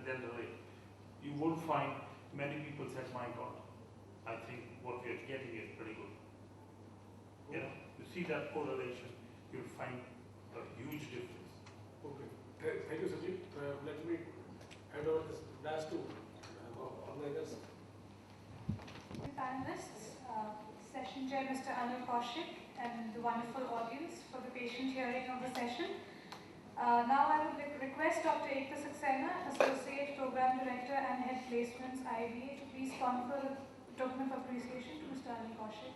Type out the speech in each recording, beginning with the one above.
then the way. You won't find many people said, my God, I think what we are getting is pretty good. You know, you see that correlation, you'll find a huge difference. Okay. Thank you, Sajid. Let me hand over this dash to organizers. Panelists, Session Chair Mr. Anil Kaushik, and the wonderful audience for the patient hearing of the session. Now I would request Dr. Ekta Saxena, Associate Program Director and Head Placements IBA, to please confer the token of appreciation to Mr. Anil Kaushik.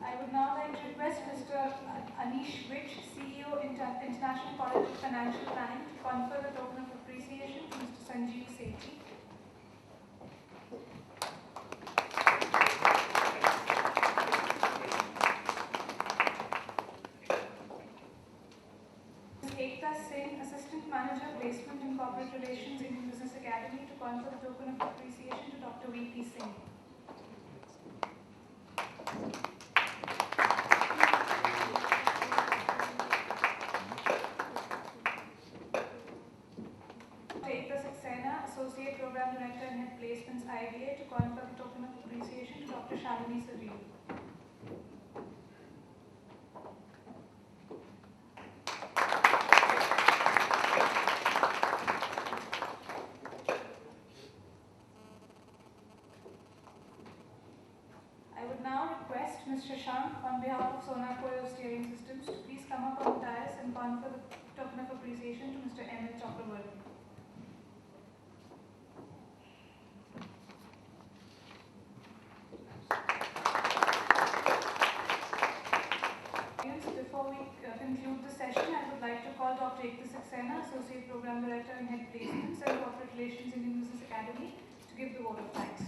I would now like to request Mr. Anish Vich, CEO, International College of Financial Planning, to confer the token of appreciation to Mr. Sanjeev Sethi. Ms. Ekta Singh, Assistant Manager, Placement and Corporate Relations in Business Academy, to confer the token of appreciation to Dr. V.P. Singh. Associate Program Director and Head Placements IBA, to confer the token of appreciation to Dr. Shalini Sareen. I would now request Mr. Shank, on behalf of Sonakoyo Steering Systems, to please come up on the dais and confer the token of appreciation to Mr. M.L. Chakravarti. Before we conclude the session, I would like to call Dr. Ekta Saxena, Associate Program Director and Head Placements and Corporate Relations in Business Academy, to give the vote of thanks.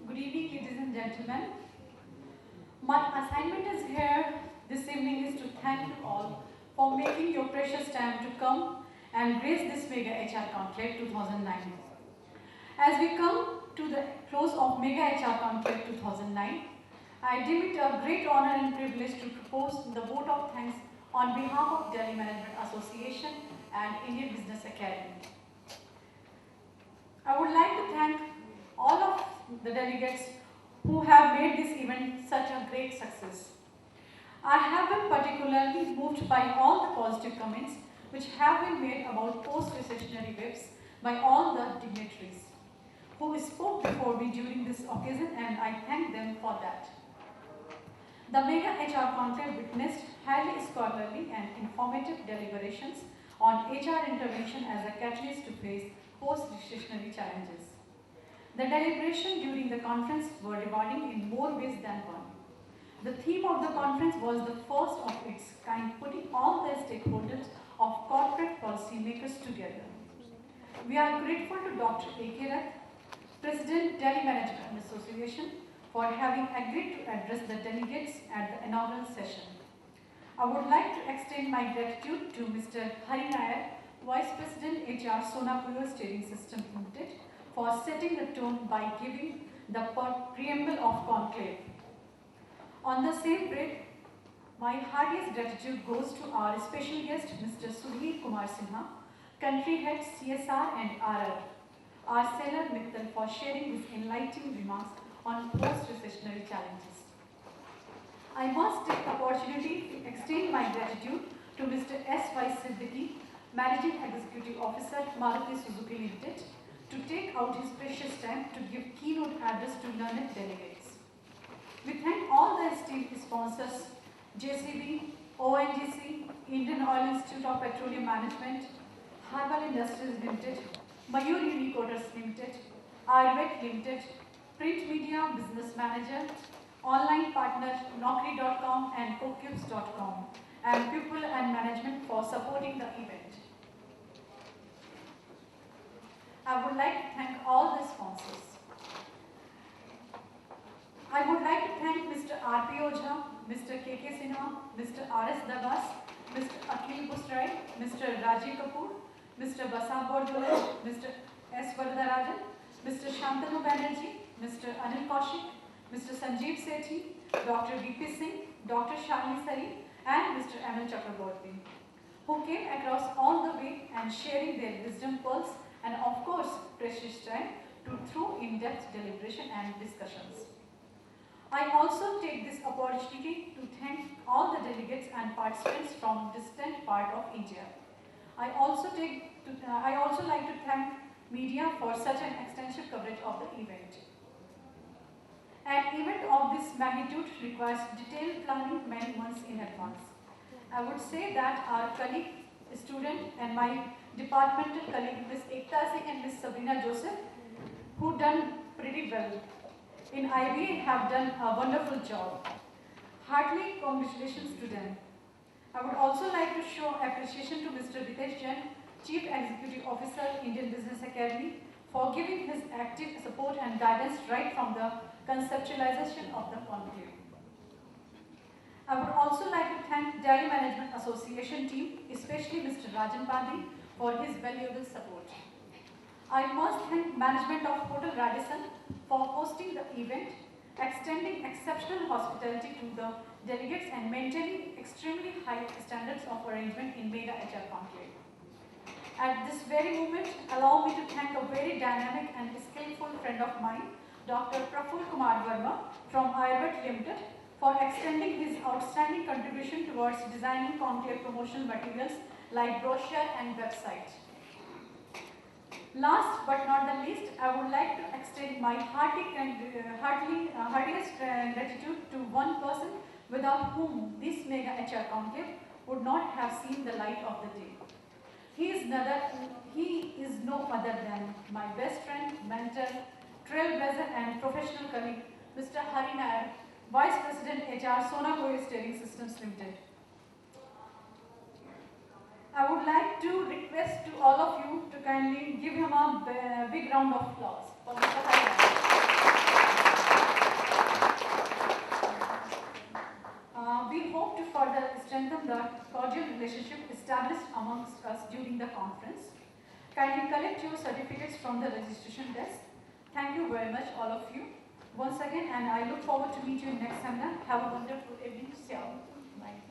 Good evening, ladies and gentlemen. My assignment is here this evening is to thank you all for making your precious time to come and grace this Mega HR Conclave 2009. As we come to the close of Mega HR Conclave 2009, I deem it a great honor and privilege to propose the vote of thanks on behalf of Delhi Management Association and Indian Business Academy. I would like to thank all of the delegates who have made this event such a great success. I have been particularly moved by all the positive comments which have been made about post-recessionary whips by all the dignitaries who spoke before me during this occasion, and I thank them for that. The Mega HR Conclave witnessed highly scholarly and informative deliberations on HR intervention as a catalyst to face post-recessionary challenges. The deliberation during the conference were rewarding in more ways than one. The theme of the conference was the first of its kind, putting all the stakeholders of corporate policymakers together. We are grateful to Dr. A.K. Rath, President, Delhi Management Association, for having agreed to address the delegates at the inaugural session. I would like to extend my gratitude to Mr. Hari Nair, Vice President HR Sonakoyo Steering System Limited, for setting the tone by giving the preamble of Conclave. On the same breath, my heartiest gratitude goes to our special guest, Mr. Sudhir Kumar Sinha, Country Head CSR and RR, our Seller Mittal, for sharing his enlightening remarks on post-recessionary challenges. I must take the opportunity to extend my gratitude to Mr. S.Y. Siddiqui, Managing Executive Officer, Maruti Suzuki Limited, to take out his precious time to give keynote address to learned delegates. We thank all the esteemed sponsors, JCB, ONGC, Indian Oil Institute of Petroleum Management, Herbal Industries Limited, Mayur Unicoders Limited, Ayurved Limited, Print Media Business Manager, online partner Naukri.com and Cocubes.com, and People and Management for supporting the event. I would like to thank all the sponsors. I would like to thank Mr. R.P. Ojha, Mr. K.K. Sinha, Mr. R.S. Dabas, Mr. Akhil Busrai, Mr. Rajiv Kapoor, Mr. Basab Bordole, Mr. S. Varadarajan, Mr. Shantanu Banerjee, Mr. Anil Kaushik, Mr. Sanjeev Sethi, Dr. V.P. Singh, Dr. Shalini Sari, and Mr. M.L. Chakraborty, who came across all the way and sharing their wisdom pearls and of course precious time through in-depth deliberation and discussions. I also take this opportunity to thank all the delegates and participants from distant part of India. I also like to thank media for such an extensive coverage of the event. An event of this magnitude requires detailed planning many months in advance. I would say that our colleague, student, and my departmental colleague, Ms. Ekta Singh and Ms. Sabrina Joseph, who done pretty well in IBA, have done a wonderful job. Heartily congratulations to them. I would also like to show appreciation to Mr. Ritesh Jain, Chief Executive Officer, Indian Business Academy, for giving his active support and guidance right from the conceptualization of the conclave. I would also like to thank Dairy Management Association team, especially Mr. Rajan Bandi, for his valuable support. I must thank management of Hotel Radisson for hosting the event, extending exceptional hospitality to the delegates and maintaining extremely high standards of arrangement in Mega HR Conclave. At this very moment, allow me to thank a very dynamic and skillful friend of mine, Dr. Praful Kumar Verma from Ayurved Limited, for extending his outstanding contribution towards designing conclave promotional materials like brochure and website. Last but not the least, I would like to extend my heartiest gratitude to one person without whom this Mega HR Conclave would not have seen the light of the day. He is no other than my best friend, mentor, trailblazer and professional colleague, Mr. Hari Nair, Vice President HR, Sona Koyo Steering Systems Limited. I would like to request to all of you to kindly give him a big round of applause for Mr. Hari Nair. We hope to further strengthen the cordial relationship established amongst us during the conference. Kindly collect your certificates from the registration desk. Thank you very much, all of you, once again, and I look forward to meet you next seminar. Have a wonderful evening. See you all. Bye.